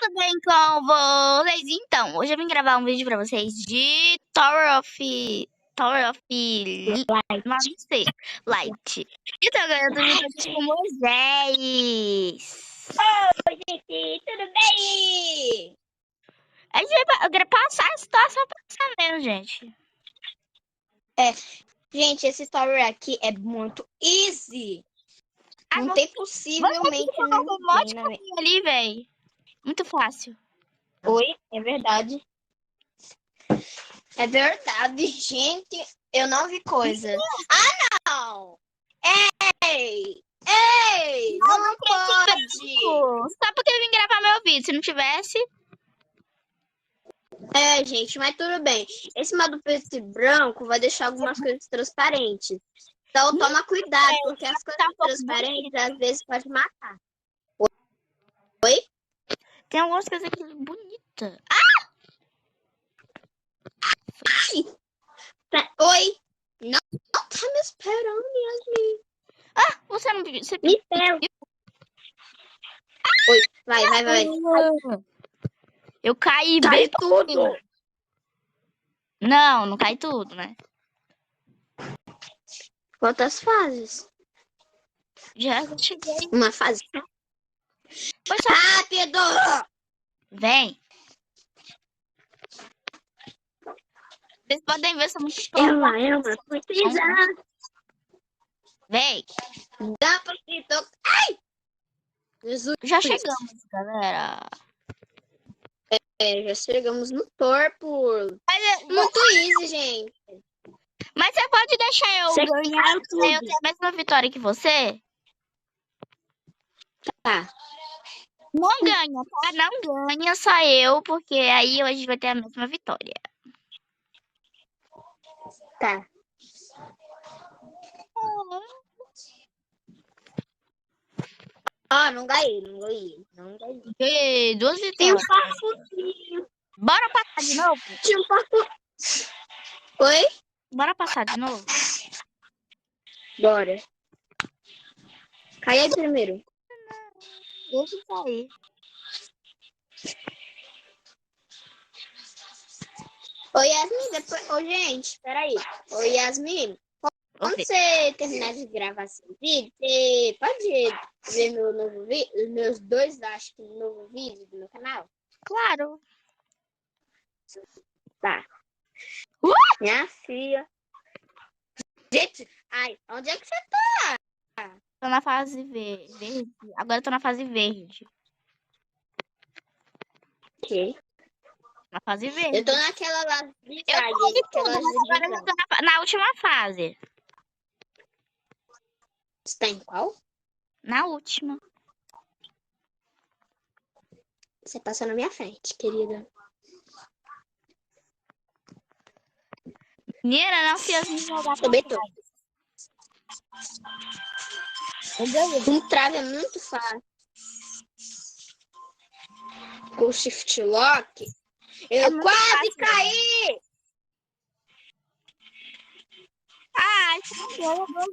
tudo bem com vocês? Então, hoje eu vim gravar um vídeo pra vocês de não sei, Light. Então, eu tô junto aqui com Moisés. Oi, gente, tudo bem? A gente vai passar a situação pra você mesmo, gente. Gente, esse story aqui é muito easy. Não tem possivelmente Vamos fazer um monte de ninguém na minha... caminho ali, véi. Muito fácil. Oi, é verdade. É verdade, gente. Eu não vi coisa. Ah, não! Ei! Ei! Não pode! Só porque eu vim gravar meu vídeo. Se não tivesse... É, gente, mas tudo bem. Esse modo preto e branco vai deixar algumas coisas transparentes. Então toma cuidado, porque as coisas transparentes às vezes podem matar. Oi? Tem algumas coisas aqui bonitas. Oi? Não tá me esperando, Yasmin. Ah, você não pediu. Você Me espera. Oi, vai. Eu caí Cai bem tudo. Não cai tudo, né? Quantas fases? Já cheguei. Uma fase. Poxa, Rápido! vem. Vocês podem ver, sou muito Ela é uma princesa. Vem. Dá pra se tocar. Ai! Jesus. Já chegamos, galera. Já chegamos no topo. Muito easy, gente. Mas você pode deixar eu ganhar, tudo. eu ter a mesma vitória que você? Tá. Não ganha, tá? Não ganha, só eu, porque aí a gente vai ter a mesma vitória. Tá. Não ganhei. Ganhei 2 Tem um vitórias. parcourzinho. Bora passar de novo? Tinha um parkour. Oi? Bora passar de novo? Bora. Cai aí primeiro. Deixa eu sair. Oi, Yasmin, depois... Ô, gente, peraí. Oi, Yasmin. Quando você terminar de gravar seu vídeo, você pode ver meu novo vídeo? Os meus dois, acho que, novo vídeo do meu canal? Claro. Tá. Minha filha. Gente, ai, onde é que você tá? Tô na fase verde. Agora eu tô na fase verde. Ok. Na fase verde. Eu tô naquela lá de Eu corri tudo, mas agora eu tô na última fase. Você tá em qual? Na última. Você passa na minha frente, querida. Menina, não fiz me jogar pra Também tô. trás. Eu ganhei. Um trave é muito fácil. Com o shift lock, eu quase caí! Ah, só ganhou uma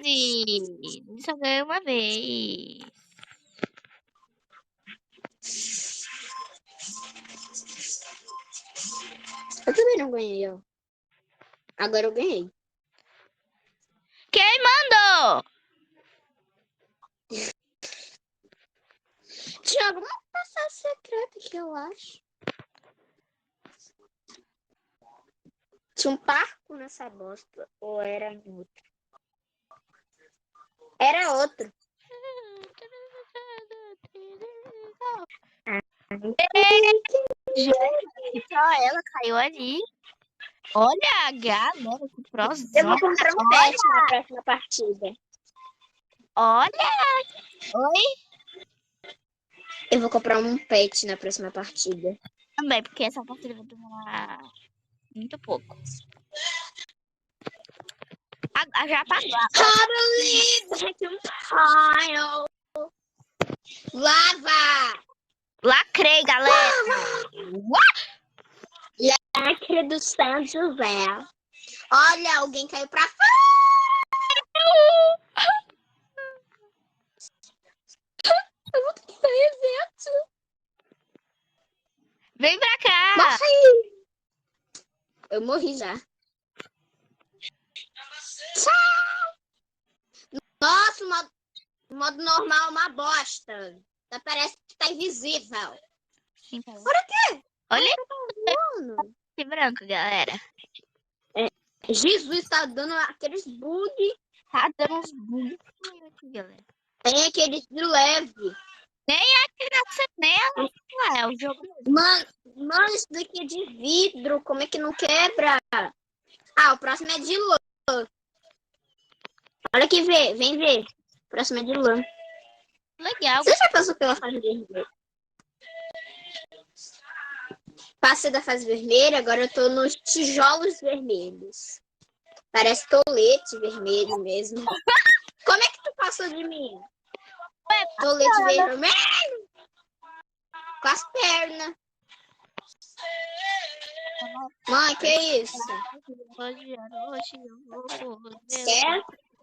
vez. Só ganhou uma vez. Eu também não ganhei, ó. Agora eu ganhei. Quem mandou? Tinha alguma passagem secreta que eu acho. Tinha um parco nessa bosta. Ou era em outro? Era outro. Gente, só ela caiu ali. Olha a galera, que prozão. Eu vou comprar um pet na próxima partida. Olha. Oi? Eu vou comprar um pet na próxima partida. Também, porque essa partida vai demorar muito pouco. Já passou. Lava! Lacrei, galera. Lacre do São José. Olha, alguém caiu pra fora. Eu vou ter que fazer evento. Vem pra cá. Morri! Eu morri já. Nossa, o modo normal é uma bosta. Parece que tá invisível. Olha aqui! Olha Mano. esse branco, galera. Jesus tá dando aqueles bug. Tá dando uns bugs aqui, galera. Tem aqueles de leve. Nem é o jogo mesmo. Mano, isso daqui é de vidro. Como é que não quebra? Ah, o próximo é de lã. Olha aqui, vem ver. O próximo é de lã. Legal. Você já passou pela fase vermelha? Passei da fase vermelha, agora eu tô nos tijolos vermelhos. Parece tolete vermelho mesmo. Como é que tu passou de mim? Tolete vermelho? Com as pernas. Mãe, que isso? Hoje à noite eu vou poder. Quer?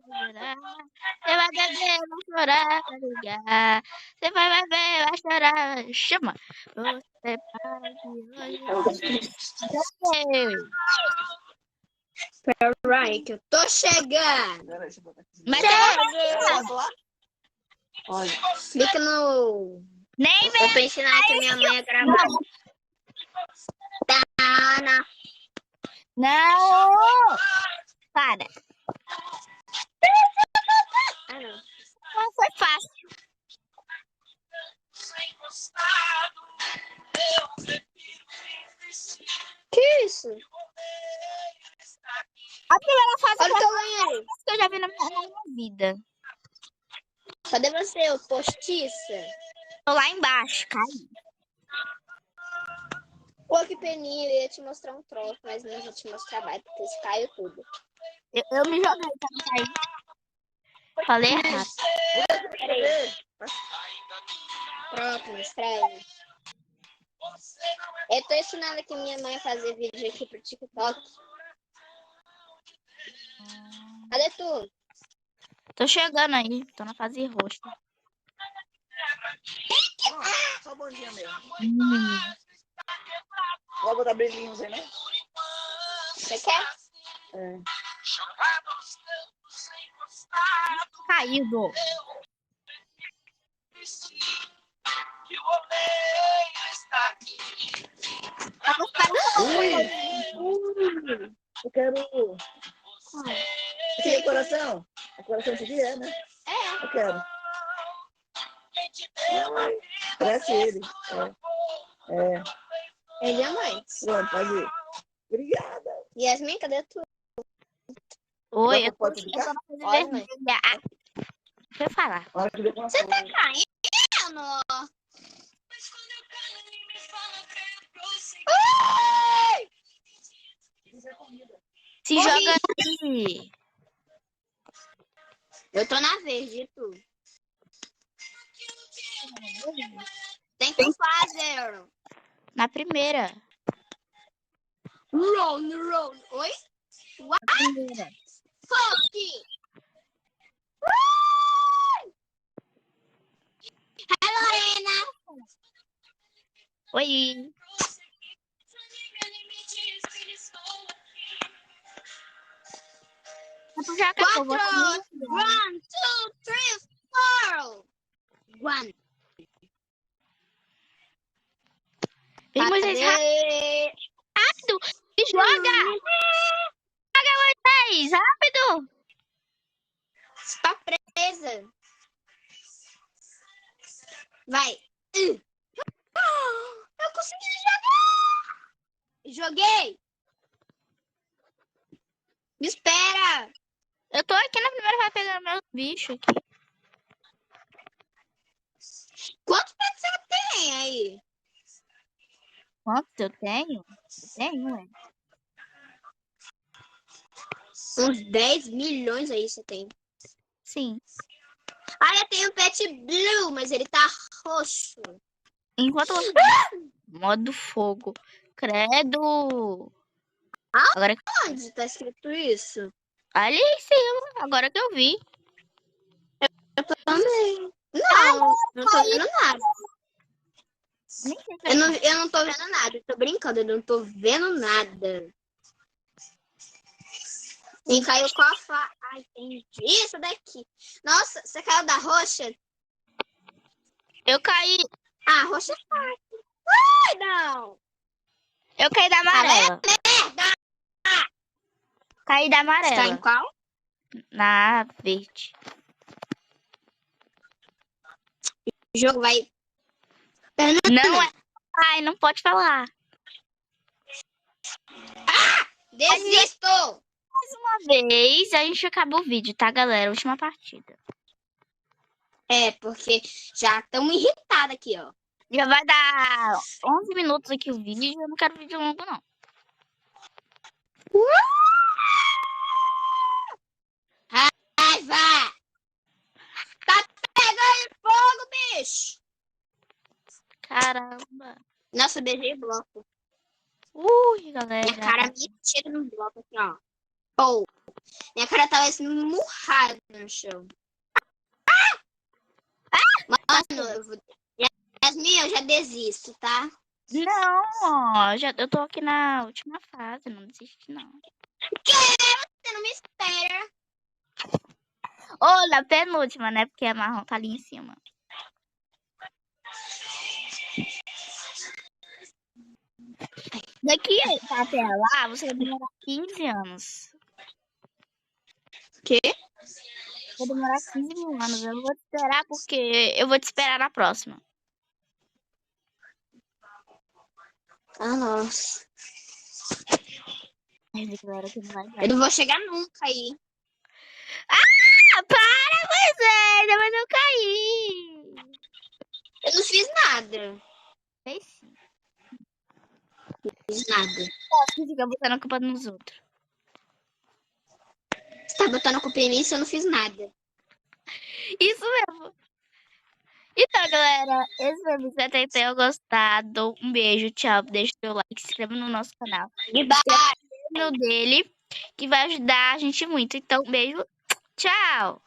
Você vai beber, vai chorar, vai ligar. Você vai beber, vai chorar. Chama. Você pode hoje. Peraí, que eu tô chegando. Mas Clica no... nem Eu vem. tô ensinando que minha mãe é gravar. Tá na... Não. Para. Ah, não. Não foi fácil. Que isso? A primeira fase Olha o teu banheiro. que eu já vi na minha vida. Cadê você, ô postiça? Tô lá embaixo, cai. Pô, que peninha, eu ia te mostrar um troço, mas não vou te mostrar mais, porque isso caiu tudo. Eu me joguei pra não cair. Falei errado. Peraí. Pronto, me escreve. Eu tô ensinando aqui minha mãe a fazer vídeo aqui pro TikTok. Cadê tu? Tô chegando aí, tô na fase roxa. Só bom dia mesmo. Hum. Vou botar brilhinhos aí, né? Você quer? É. Caído. Tá Ui! Eu quero. Você quer coração? O coração de dia, né? É. Eu quero. Parece ele. É. Ele é mãe. Pronto, pode ir. Obrigada. Yasmin, cadê tu? Oi, eu tô Pode na ficar? fase Olha, mãe. vermelha. Ah, deixa eu falar. Hora que vem Você tá caindo? Ai! Se Morri. joga aí. Eu tô na verde, e tu? Tem que fazer. Na primeira. Roll. Oi? Na primeira. Fuck! Hello, Lorena! Oi. Tu já acabou. 4, 1, 2, 3, 4. 1. Vem, Moisés, rápido. Se joga. Joga, Moisés, rápido. Está presa. Vai. Eu consegui jogar. Joguei. Me espera. Eu tô aqui na primeira, vai pegar meus bichos aqui. Quantos pets você tem aí? Quantos eu tenho? Eu tenho, é. Uns 10 milhões aí você tem. Sim. Ah, eu tenho um pet blue, mas ele tá roxo. Enquanto você... Modo fogo. Credo. Agora... Onde tá escrito isso? Ali em cima. Agora que eu vi. Eu também. Não tô vendo nada. Nem sei o que é. Eu não tô vendo nada, eu tô brincando, eu não tô vendo nada. E caiu qual a fa... Ai, entendi. Isso daqui. Nossa, você caiu da roxa? Eu caí. Ah, roxa é fácil. Ai, não. Eu caí da amarela. Merda. Caí da Você tá em amarela. qual? Na verde. O jogo vai... Não é. Ai, não pode falar. Desisto. Uma vez a gente acaba o vídeo, tá, galera? Última partida. É, porque já estamos irritados aqui, ó. Já vai dar 11 minutos aqui o vídeo. Eu não quero vídeo longo, não. Raiva. Tá pegando fogo, bicho. Caramba. Nossa, eu beijei bloco. Ui, galera. Minha cara metida no bloco aqui, ó. Pô. Minha cara tava esmurrada no chão. Mano, Yasmin, eu já desisto, tá? Não, ó. Eu tô aqui na última fase. Não desisti, não. Você não me espera. Ou na penúltima, né? Porque a marrom tá ali em cima. Daqui até lá, você vai demorar 15 anos. Quê? Vai demorar 15 mil anos. Eu não vou te esperar porque eu vou te esperar na próxima. Ah, nossa. Mas, galera, que não vai dar. Eu não vou chegar nunca aí. Ah, para, Moisés! Mas eu caí. Eu não fiz nada. Fez sim. Fiz nada. Você fica botando a culpa nos outros. Você tá botando a culpa em mim se eu não fiz nada. Isso mesmo. Então, galera, esse foi o vídeo. Espero que tenham gostado. Um beijo, tchau. Deixa o seu like, se inscreva no nosso canal. Goodbye. No dele, que vai ajudar a gente muito. Então, um beijo, tchau.